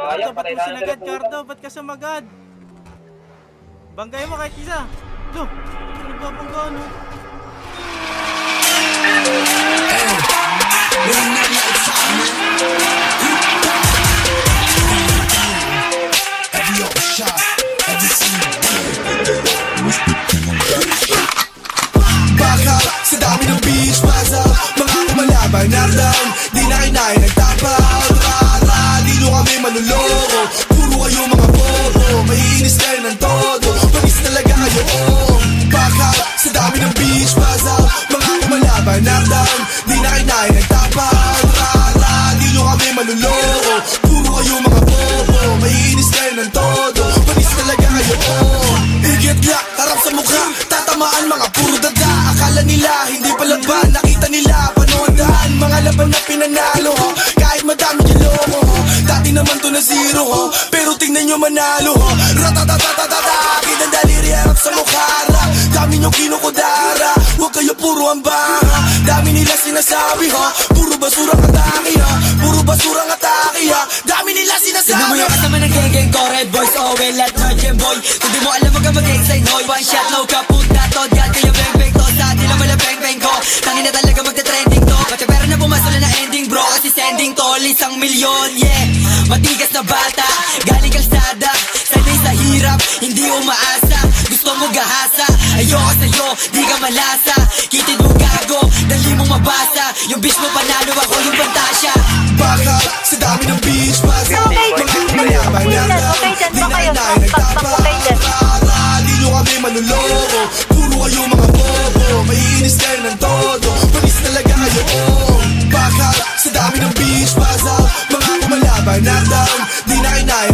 Cardo, ba't mo sinagad, Cardo? Ba't ka sumagad? Banggay mo kahit isa. Lo, nagbabangga, no? Baka sa dami ng beach plaza, mga kumalaban knockdown, di na kinain nagtapaw. Di nyo kami manuloko, puro kayo mga bobo, maiinis kayo ng todo, panis talaga kayo. Baka sa dami ng beach plaza, mga kumalaban knockdown, di na kinain nagtapaw. Di nyo kami manuloko, puro kayo mga bobo, maiinis kayo ng todo, panis talaga kayo. Iget lock, harap sa mukha, tatamaan mga puro dada. Akala nila, hindi pala ba, nakita nila, panoodaan mga laban na pinanalo, ho. Kahit madami yung loko, ho. Dati naman to na zero, ho. Pero tingnan nyo manalo, ho. Ratatatatata, kitang daliri harap sa mukha. Dami nyo kinukudara, huwag kayo puro ang baha. Dami nila sinasabi, ho. Puro basurang atake, ha. Puro basurang atake, ha. Dami nila sinasabi. Tignan mo yung kasama ng geng-geng ko, Red Boys, Owel at Northern Boy. Kung di mo alam, wag ka mag-excite, hoy. One shot, no kaput na to, diyan kayo bang-bang to. Sa atin lang wala bang-bang ko, tangin na talaga magta-trending to. Pati pera na pumasok na ending bro, kasi sending to, 1,000,000, yeah. Matigas na bata, galing kalsada, sanay sa hirap, hindi umaasa. Gusto mo gahasa, ayoko sa'yo, di ka malasa. Kitid mo gago, dali mong mabasa. Yung bitch mo panalo, ako yung pantasya. Baka sa dami ng beach plaza, mga kumalaban knockdown, di na kinain nagtapaw. Di nyo kami manuloko, puro kayo mga bobo, maiinis kayo ng todo, panis talaga kayo. Baka sa dami ng beach plaza, mga kumalaban knockdown, di na kinain